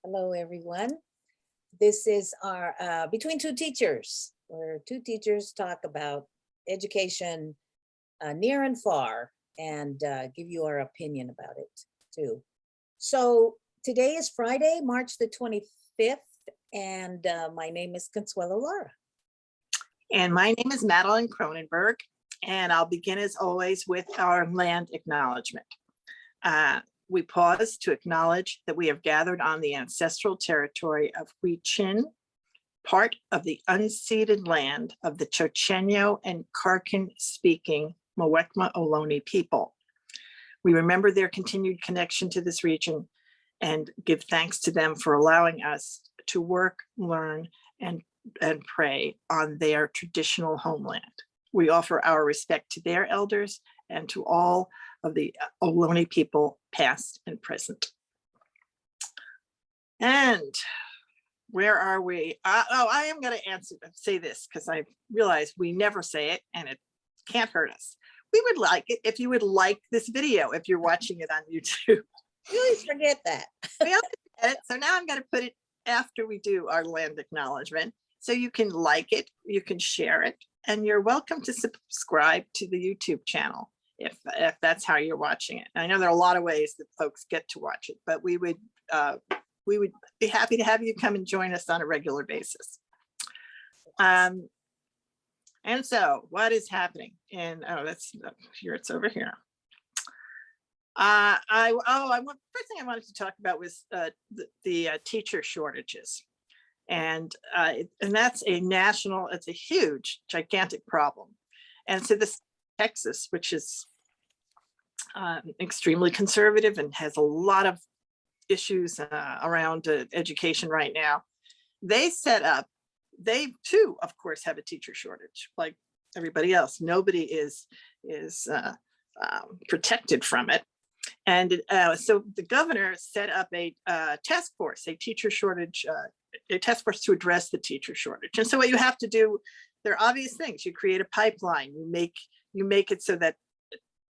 Hello, everyone. This is our Between Two Teachers, where two teachers talk about education near and far and give you our opinion about it too. So today is Friday, March the 25th, and my name is Consuelo Lara. And my name is Madeline Cronenberg, and I'll begin as always with our land acknowledgement. We pause to acknowledge that we have gathered on the ancestral territory of Huichin, part of the unceded land of the Chochenyo and Karkan-speaking Muwekma Ohlone people. We remember their continued connection to this region and give thanks to them for allowing us to work, learn, and pray on their traditional homeland. We offer our respect to their elders and to all of the Ohlone people, past and present. And where are we? I am going to say this because I realize we never say it and it can't hurt us. We would like it if you would like this video, if you're watching it on YouTube. You always forget that. We always forget it. So now I'm going to put it after we do our land acknowledgement. So you can like it, you can share it, and you're welcome to subscribe to the YouTube channel if that's how you're watching it. I know there are a lot of ways that folks get to watch it, but we would be happy to have you come and join us on a regular basis. And so what is happening in, that's here, it's over here. First thing I wanted to talk about was the teacher shortages. And that's a national, it's a huge, gigantic problem. And so this Texas, which is extremely conservative and has a lot of issues around education right now, they too, of course, have a teacher shortage like everybody else. Nobody is protected from it. And so the governor set up a task force, a task force to address the teacher shortage. And so what you have to do, there are obvious things. You create a pipeline, you make it so that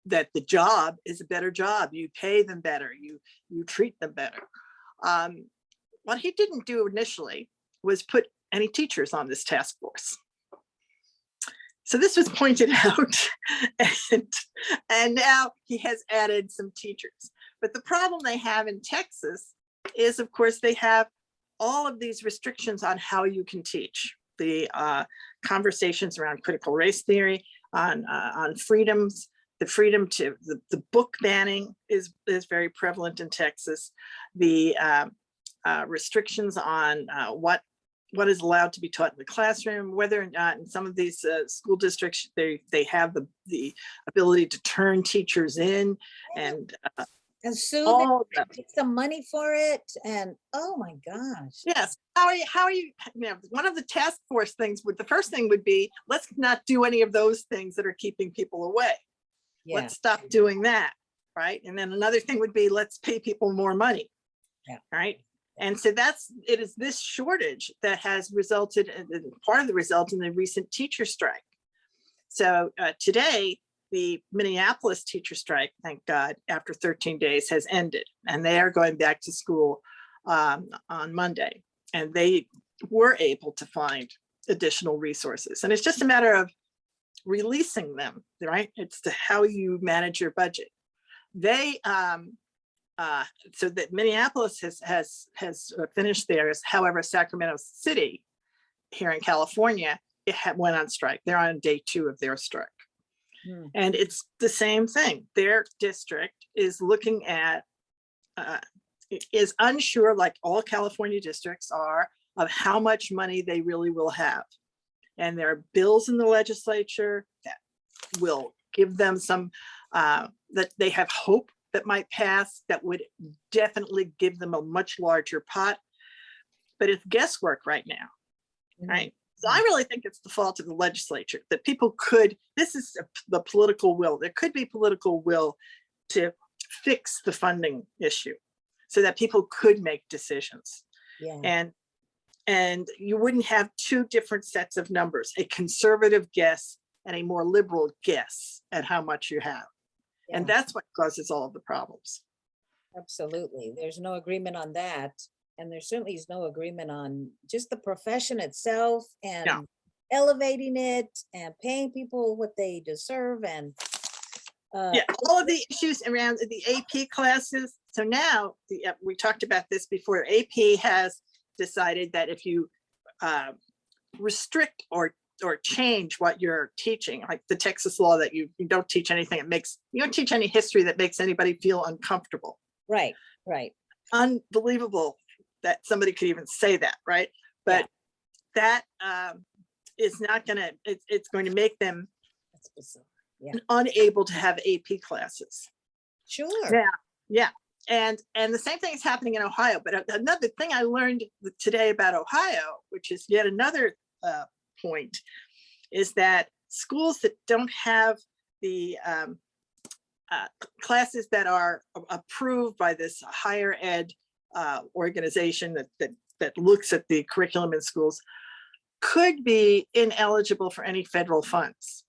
the job is a better job. You pay them better, you treat them better. What he didn't do initially was put any teachers on this task force. So this was pointed out, and now he has added some teachers. But the problem they have in Texas is, of course, they have all of these restrictions on how you can teach. The conversations around critical race theory, on freedoms, the freedom to the book banning is very prevalent in Texas. The restrictions on what is allowed to be taught in the classroom, whether or not in some of these school districts, they have the ability to turn teachers in and sue them, get some money for it. And oh my gosh. Yes. How are you, one of the task force things the first thing would be, let's not do any of those things that are keeping people away. Yeah. Let's stop doing that. Right. And then another thing would be, let's pay people more money. Yeah. Right. And so it is this shortage that has resulted in part of the result in the recent teacher strike. So today, the Minneapolis teacher strike, thank God, after 13 days has ended, and they are going back to school on Monday. And they were able to find additional resources. And it's just a matter of releasing them, right? It's how you manage your budget. They, so that Minneapolis has finished theirs. However, Sacramento City here in California, went on strike. They're on day 2 of their strike. And it's the same thing. Their district is looking at, is unsure, like all California districts are, of how much money they really will have. And there are bills in the legislature that will give them some, that they have hope that might pass, that would definitely give them a much larger pot. But it's guesswork right now, right? So I really think it's the fault of the legislature that people could, this is the political will. There could be political will to fix the funding issue so that people could make decisions. Yeah. And you wouldn't have 2 different sets of numbers, a conservative guess and a more liberal guess at how much you have. Yeah. And that's what causes all of the problems. Absolutely. There's no agreement on that. And there certainly is no agreement on just the profession itself and No. elevating it and paying people what they deserve and Yeah, all of the issues around the AP classes. So now, we talked about this before, AP has decided that if you restrict or change what you're teaching, like the Texas law that you don't teach anything, you don't teach any history that makes anybody feel uncomfortable. right. Unbelievable that somebody could even say that, right? But that is not gonna, it's going to make them That's bizarre. unable to have AP classes. Sure. Yeah. And the same thing is happening in Ohio. But another thing I learned today about Ohio, which is yet another point, is that schools that don't have the classes that are approved by this higher ed organization that looks at the curriculum in schools could be ineligible for any federal funds.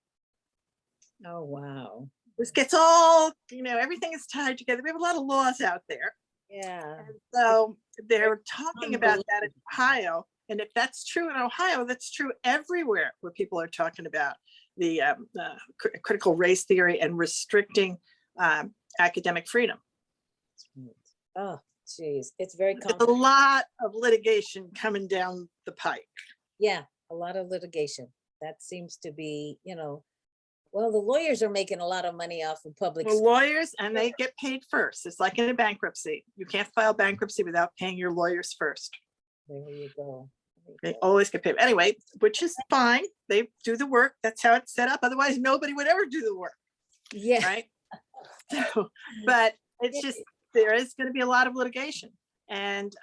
Oh, wow. This gets all, everything is tied together. We have a lot of laws out there. Yeah. And so they're talking about that in Ohio. And if that's true in Ohio, that's true everywhere where people are talking about the critical race theory and restricting academic freedom. Oh, geez. It's very There's a complicated. lot of litigation coming down the pike. Yeah, a lot of litigation. That seems to be, well, the lawyers are making a lot of money off of public. The lawyers, and they get paid first. It's like in a bankruptcy. You can't file bankruptcy without paying your lawyers first. There you go. They always get paid. Anyway, which is fine. They do the work. That's how it's set up. Otherwise, nobody would ever do the work. Yeah. Right. So, but it's just, there is going to be a lot of litigation. And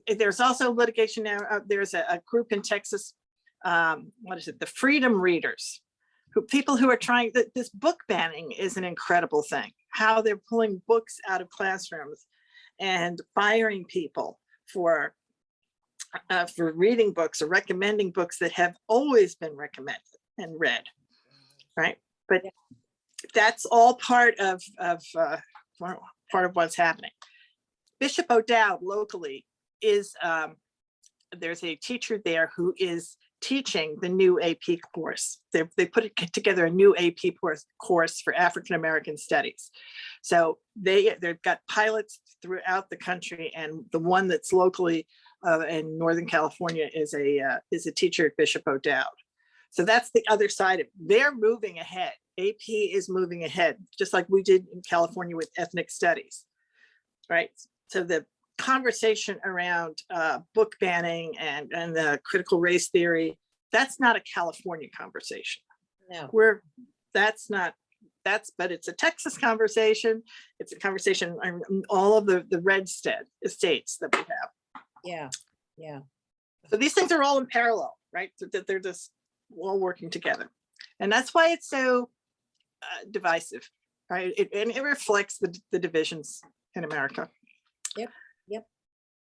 there's also litigation now. There's a group in Texas. What is it? The Freedom Readers. People who are trying, this book banning is an incredible thing. How they're pulling books out of classrooms and firing people for reading books or recommending books that have always been recommended and read, right? But that's all part of what's happening. Bishop O'Dowd locally is, there's a teacher there who is teaching the new AP course. They put together a new AP course for African American studies. So they've got pilots throughout the country, and the one that's locally in Northern California is a teacher at Bishop O'Dowd. So that's the other side of it. They're moving ahead. AP is moving ahead, just like we did in California with ethnic studies, right? So the conversation around book banning and the critical race theory, that's not a California conversation. No. But it's a Texas conversation. It's a conversation on all of the red states that we have. Yeah. So these things are all in parallel, right? So that they're just all working together. And that's why it's so divisive, right? It reflects the divisions in America. Yep.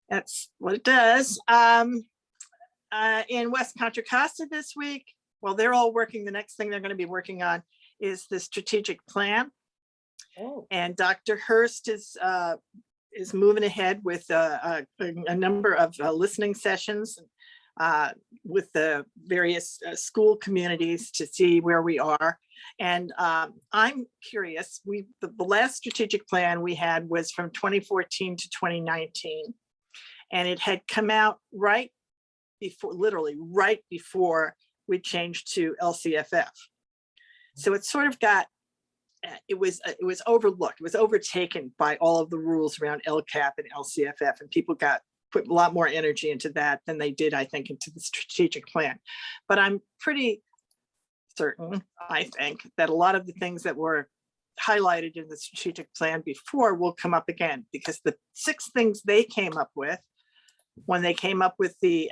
That's what it does. In West Contra Costa this week, well, they're all working. The next thing they're going to be working on is the strategic plan. Oh. And Dr. Hurst is moving ahead with a number of listening sessions with the various school communities to see where we are. And I'm curious, the last strategic plan we had was from 2014 to 2019. And it had come out literally right before we changed to LCFF. So it sort of got, it was overlooked. It was overtaken by all of the rules around LCAP and LCFF, and people put a lot more energy into that than they did, I think, into the strategic plan. But I'm pretty certain, I think, that a lot of the things that were highlighted in the strategic plan before will come up again, because the 6 things they came up with when they came up with the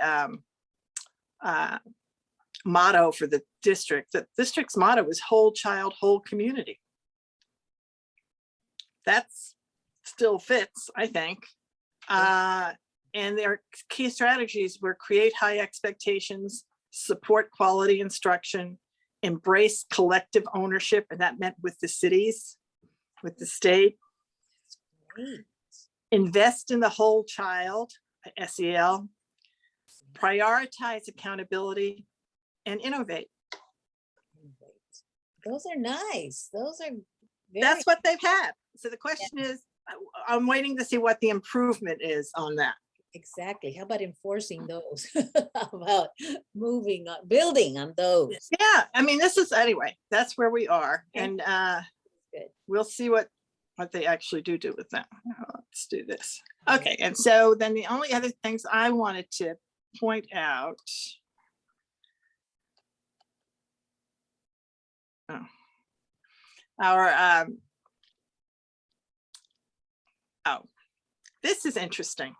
motto for the district's motto was whole child, whole community. That still fits, I think. And their key strategies were create high expectations, support quality instruction, embrace collective ownership, and that meant with the cities, with the state. Great. invest in the whole child, SEL, prioritize accountability, and innovate. Those are nice. Those are very, That's what they've had. So the question is, I'm waiting to see what the improvement is on that. exactly. How about enforcing those? How about moving on, building on those? Yeah, I mean, this is, anyway, that's where we are. Okay. And Good. we'll see what they actually do with that. Let's do this. Okay, and so then the only other things I wanted to point out. This is interesting.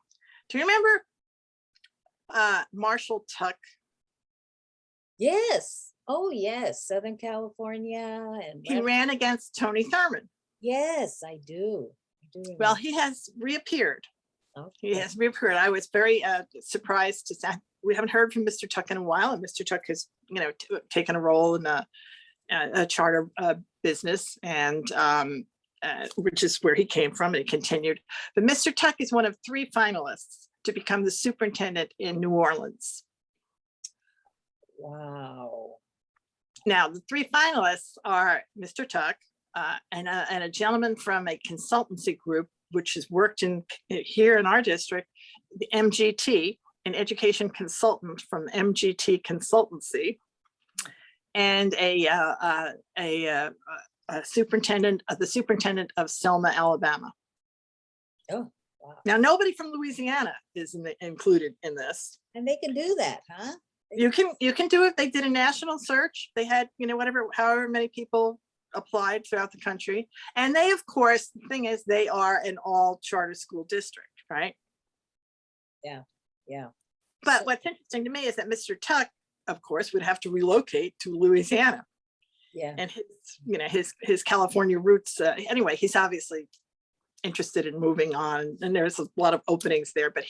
Do you remember Marshall Tuck? Yes. Oh, yes. Southern California. And He ran against Tony Thurmond. yes, I do. I do remember. Well, he has reappeared. He Okay. has reappeared. I was very surprised to say we haven't heard from Mr. Tuck in a while, and Mr. Tuck has, taken a role in a charter business, and which is where he came from, and he continued. But Mr. Tuck is one of 3 finalists to become the superintendent in New Orleans. Wow. Now, the 3 finalists are Mr. Tuck and a gentleman from a consultancy group, which has worked here in our district, the MGT, an education consultant from MGT Consultancy, and a superintendent, the superintendent of Selma, Alabama. Oh, wow. Now, nobody from Louisiana is included in this. And they can do that, huh? You can do it. They did a national search. They had, however many people applied throughout the country. And they, of course, the thing is, they are an all charter school district, right? Yeah. Yeah. But So- what's interesting to me is that Mr. Tuck, of course, would have to relocate to Louisiana. Yeah. And his California roots. Anyway, he's obviously interested in moving on, and there's a lot of openings there. But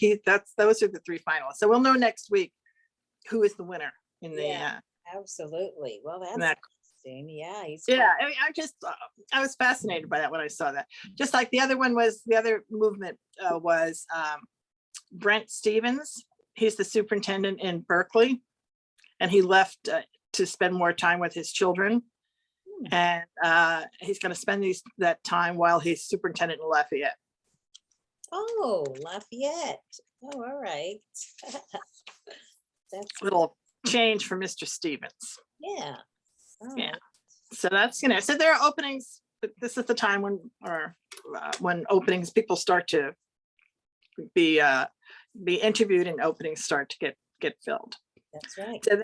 those are the 3 finalists. So we'll know next week who is the winner in the. Yeah. Absolutely. Well, that's that. interesting. Yeah. He's Yeah, I mean, I was fascinated by that when I saw that. Just like the other movement was Brent Stevens. He's the superintendent in Berkeley, and he left to spend more time with his children. And he's going to spend that time while he's superintendent in Lafayette. Oh, Lafayette. Oh, all right. That's A little change for Mr. Stevens. yeah. All Yeah. right. So that's, so there are openings, but this is the time when openings, people start to be interviewed and openings start to get filled. That's right. So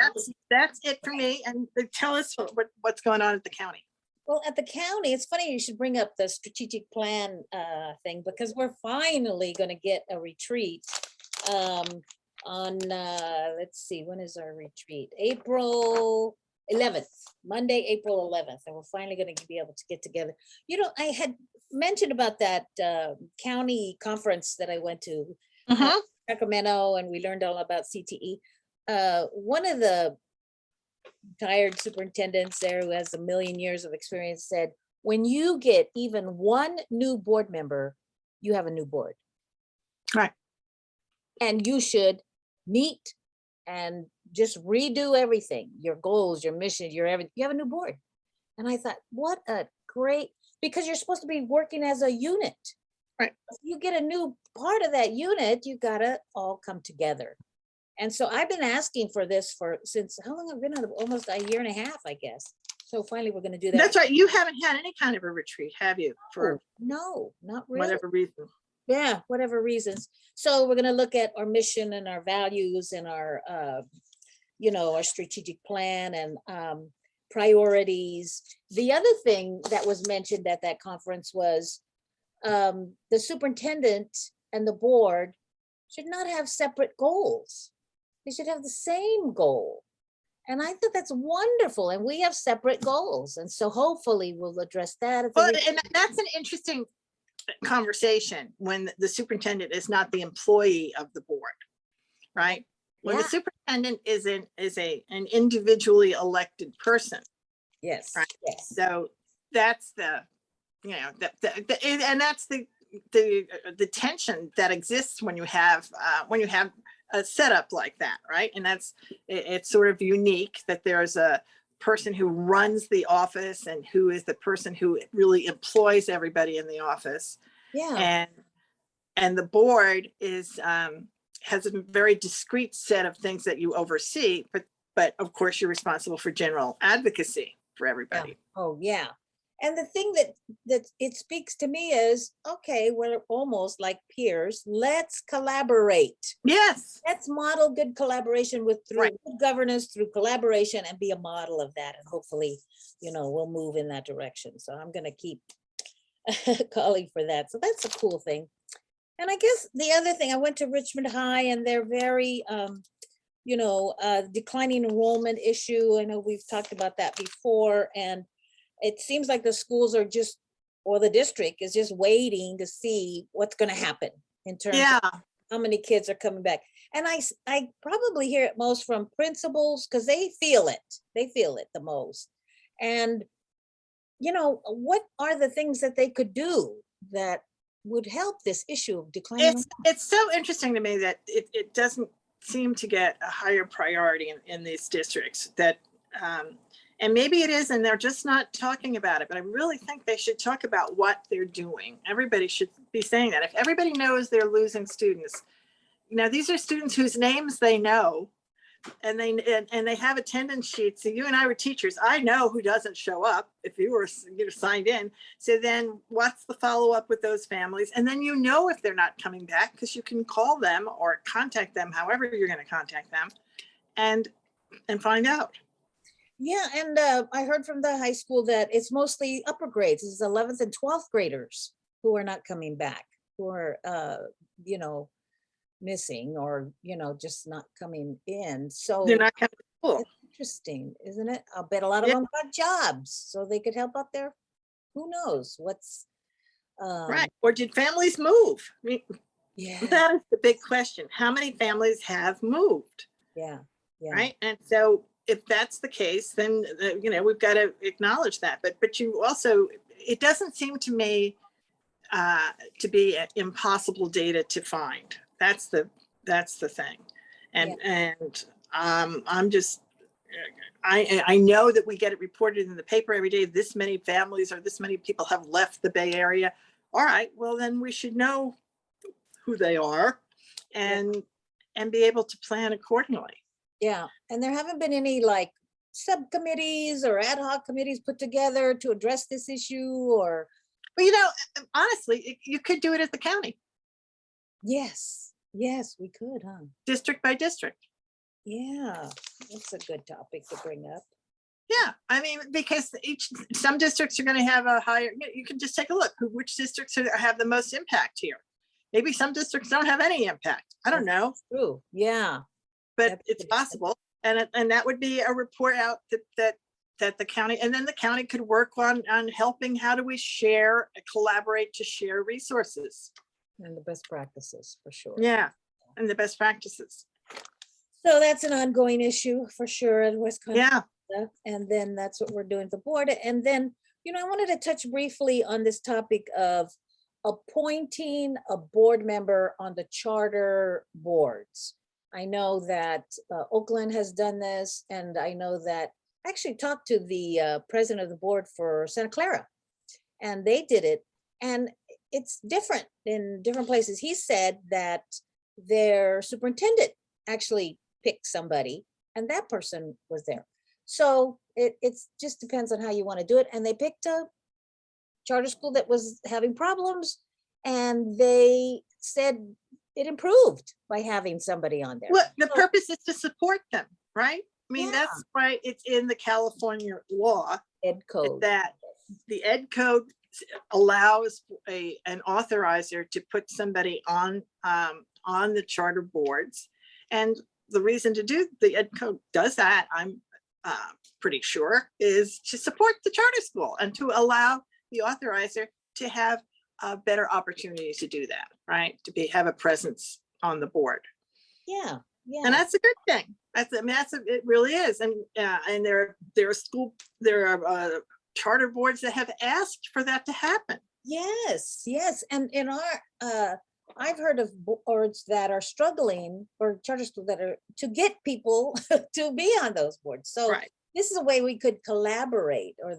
that's it for me. And tell us what's going on at the county. Well, at the county, it's funny you should bring up the strategic plan thing, because we're finally going to get a retreat on, let's see, when is our retreat? April 11th, Monday, April 11th. And we're finally going to be able to get together. I had mentioned about that county conference that I went to, Sacramento, and we learned all about CTE. One of the retired superintendents there, who has a million years of experience, said, when you get even one new board member, you have a new board. Right. And you should meet and just redo everything, your goals, your mission, your everything. You have a new board. And I thought, what a great, because you're supposed to be working as a unit. Right. If you get a new part of that unit, you gotta all come together. And so I've been asking for this since how long? I've been on almost a year and a half, I guess. So finally we're gonna do that. That's right. You haven't had any kind of a retreat, have you? For No, not really. whatever reason. Yeah, whatever reasons. So we're gonna look at our mission and our values and our, our strategic plan and priorities. The other thing that was mentioned at that conference was the superintendent and the board should not have separate goals. They should have the same goal. And I thought that's wonderful. And we have separate goals. And so hopefully we'll address that. At the Well, and that's an interesting conversation when the superintendent is not the employee of the board, right? When the Yeah. superintendent is an individually elected person. Yes. Right. Yes. So that's the, and that's the the tension that exists when you have a setup like that, right? And it's sort of unique that there's a person who runs the office and who is the person who really employs everybody in the office. Yeah. And the board has a very discrete set of things that you oversee, but of course you're responsible for general advocacy for everybody. Oh, yeah. And the thing that it speaks to me is, okay, we're almost like peers. Let's collaborate. Yes. Let's model good collaboration through Right. good governance, through collaboration, and be a model of that. And hopefully, we'll move in that direction. So I'm going to keep calling for that. So that's a cool thing. And I guess the other thing, I went to Richmond High, and they're very, declining enrollment issue. I know we've talked about that before, and it seems like the schools are or the district is just waiting to see what's going to happen in terms of how many kids are coming back. And I probably hear it most from principals because they feel it. They feel it the most. And, what are the things that they could do that would help this issue of declining? It's so interesting to me that it doesn't seem to get a higher priority in these districts that, and maybe it is, and they're just not talking about it, but I really think they should talk about what they're doing. Everybody should be saying that. If everybody knows they're losing students, these are students whose names they know, and they have attendance sheets. So you and I were teachers. I know who doesn't show up if you were signed in. So then what's the follow-up with those families? And then if they're not coming back, because you can call them or contact them, however you're going to contact them, and find out. Yeah, and I heard from the high school that it's mostly upper grades. It's 11th and 12th graders who are not coming back, who are, missing or, just not coming in. So They're not coming to school. it's interesting, isn't it? I'll bet a lot of them got jobs, so they could help out there. Who knows what's right? Or did families move? I mean, yeah, that is the big question. How many families have moved? yeah. Right. And so if that's the case, then, we've got to acknowledge that. But you also, it doesn't seem to me to be impossible data to find. That's the thing. And I'm just, I know that we get it reported in the paper every day. This many families or this many people have left the Bay Area. All right, well, then we should know who they are and be able to plan accordingly. Yeah, and there haven't been any like subcommittees or ad hoc committees put together to address this issue or. Well, honestly, you could do it at the county. Yes, we could, huh? District by district. Yeah, that's a good topic to bring up. Yeah, I mean, because some districts are going to have a higher, you can just take a look, which districts have the most impact here. Maybe some districts don't have any impact. I don't know. True, yeah. But it's possible. And that would be a report out that the county, and then the county could work on helping. How do we collaborate to share resources? And the best practices, for sure. Yeah, and the best practices. So that's an ongoing issue for sure in Wisconsin. Yeah. And then that's what we're doing at the board. And then, I wanted to touch briefly on this topic of appointing a board member on the charter boards. I know that Oakland has done this, and I know that I actually talked to the president of the board for Santa Clara, and they did it. And it's different in different places. He said that their superintendent actually picked somebody, and that person was there. So it's just depends on how you want to do it. And they picked a charter school that was having problems, and they said it improved by having somebody on there. Well, the purpose is to support them, right? I mean, Yeah. that's why it's in the California law Ed code. that the Ed code allows an authorizer to put somebody on the charter boards. And the reason to do the Ed code does that, I'm pretty sure, is to support the charter school and to allow the authorizer to have a better opportunity to do that, right? To have a presence on the board. Yeah. And that's a good thing. It really is. And there are charter boards that have asked for that to happen. Yes, yes. And in our, I've heard of boards that are struggling, or charter schools that are to get people to be on those boards. So Right. this is a way we could collaborate, or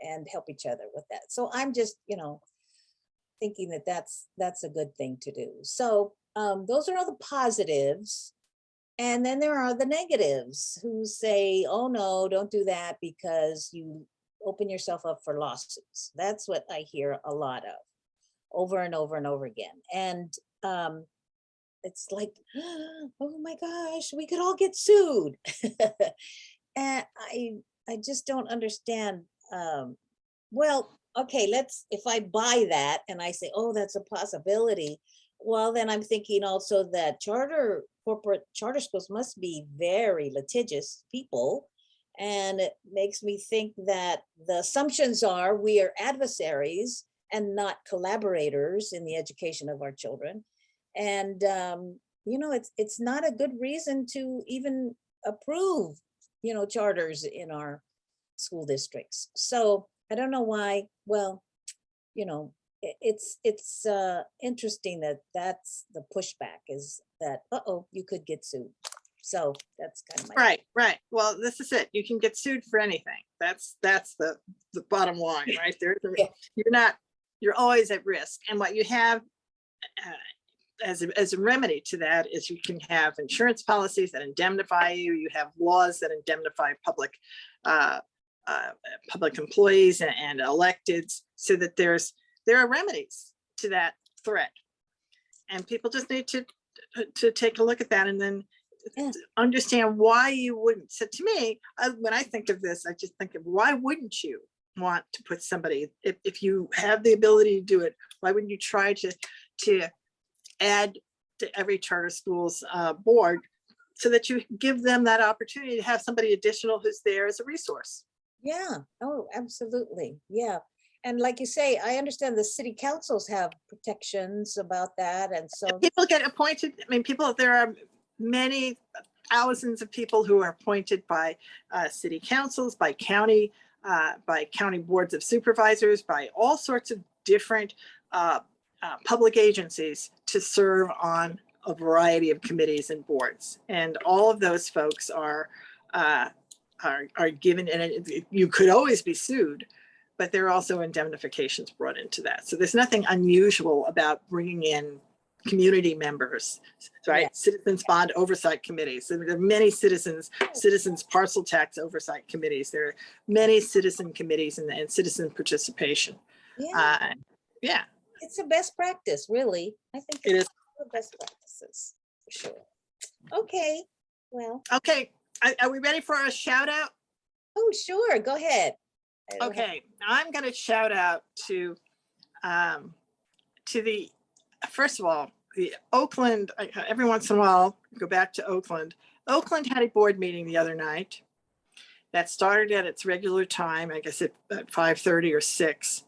and help each other with that. So I'm just, thinking that that's a good thing to do. So those are all the positives. And then there are the negatives who say, oh no, don't do that because you open yourself up for lawsuits. That's what I hear a lot of, over and over and over again. And it's like, oh my gosh, we could all get sued. And I just don't understand. Well, okay, if I buy that and I say, oh, that's a possibility, well, then I'm thinking also that corporate charter schools must be very litigious people. And it makes me think that the assumptions are we are adversaries and not collaborators in the education of our children. And, it's not a good reason to even approve, charters in our school districts. So I don't know why. Well, it's interesting that that's the pushback, is that, uh-oh, you could get sued. So that's kind of my. Right. Well, this is it. You can get sued for anything. That's the bottom line, right there. Yeah. You're always at risk. And what you have as a remedy to that is you can have insurance policies that indemnify you. You have laws that indemnify public employees and electeds, so that there are remedies to that threat. And people just need to take a look at that and then understand why you wouldn't. So to me, when I think of this, I just think of, why wouldn't you want to put somebody, if you have the ability to do it, why wouldn't you try to add to every charter school's board, so that you give them that opportunity to have somebody additional who's there as a resource? Yeah. Oh, absolutely. Yeah. And like you say, I understand the city councils have protections about that. And so people get appointed. I mean, there are many thousands of people who are appointed by city councils, by county boards of supervisors, by all sorts of different public agencies to serve on a variety of committees and boards. And all of those folks are given, and you could always be sued, but there are also indemnifications brought into that. So there's nothing unusual about bringing in community members, right? Yeah. Citizens bond oversight committees. There are many citizens parcel tax oversight committees. There are many citizen committees and citizen participation. Yeah. Yeah. It's a best practice, really. I think it is the best practices, for sure. Okay. Well. Okay. Are we ready for a shout out? Oh, sure. Go ahead. Okay. I'm going to shout out to the, first of all, the Oakland, every once in a while, go back to Oakland. Oakland had a board meeting the other night that started at its regular time, I guess at 5:30 or 6,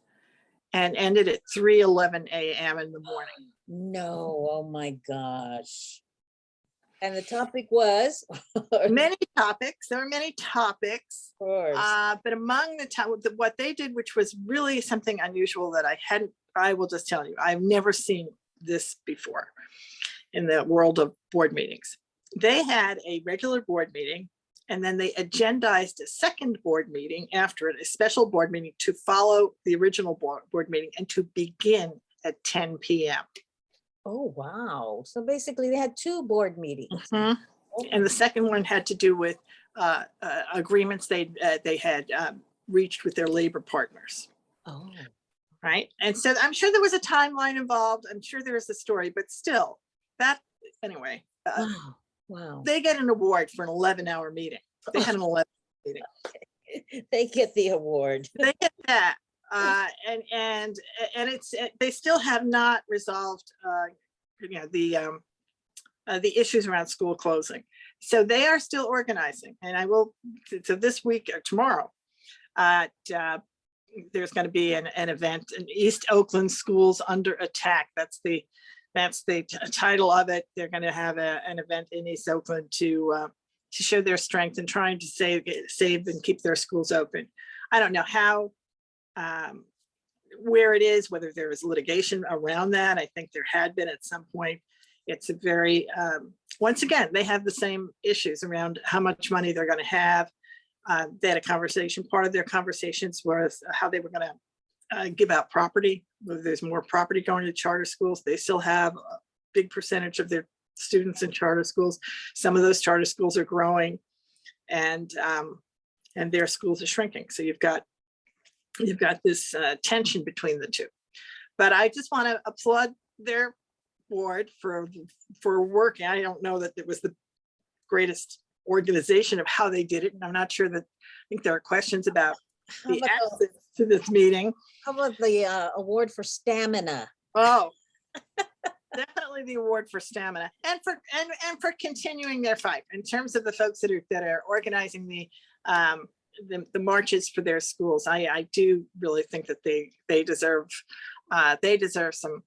and ended at 3:11 a.m. in the morning. No, oh my gosh. And the topic was? Many topics. There were many topics. Of course. But among what they did, which was really something unusual that I will just tell you, I've never seen this before in the world of board meetings. They had a regular board meeting, and then they agendized a second board meeting after it, a special board meeting to follow the original board meeting and to begin at 10 p.m. Oh, wow. So basically they had two board meetings. Mm-hmm. Okay. And the second one had to do with agreements they had reached with their labor partners. Oh. Right. And so I'm sure there was a timeline involved. I'm sure there is a story, but still, anyway. Wow. They get an award for an 11-hour meeting. They had an 11 meeting. They get the award. They get that. And they still have not resolved the issues around school closing. So they are still organizing, and so this week or tomorrow there's going to be an event in East Oakland Schools Under Attack. That's the title of it. They're going to have an event in East Oakland to show their strength in trying to save and keep their schools open. I don't know how where it is, whether there is litigation around that. I think there had been at some point. It's a very, once again, they have the same issues around how much money they're going to have. They had a conversation, part of their conversations was how they were going to give out property, whether there's more property going to charter schools. They still have a big percentage of their students in charter schools. Some of those charter schools are growing, and their schools are shrinking. So you've got this tension between the two. But I just want to applaud their board for working. I don't know that it was the greatest organization of how they did it. And I'm not sure that, I think there are questions about the access to this meeting. How about the award for stamina? Oh, definitely the award for stamina and for continuing their fight in terms of the folks that are organizing the marches for their schools. I do really think that they deserve some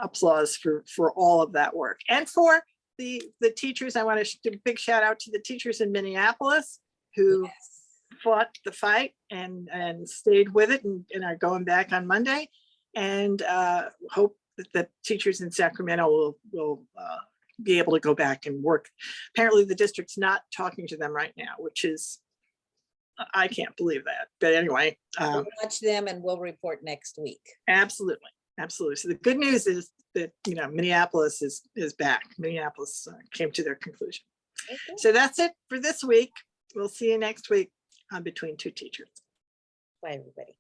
applause for all of that work. And for the teachers, I want to do a big shout out to the teachers in Minneapolis who fought the fight and stayed with it and are going back on Monday, and hope that the teachers in Sacramento will be able to go back and work. Apparently the district's not talking to them right now, which is, I can't believe that. But anyway. We'll watch them and we'll report next week. Absolutely. Absolutely. So the good news is that, Minneapolis is back. Minneapolis came to their conclusion. Okay. So that's it for this week. We'll see you next week on Between Two Teachers. Bye, everybody.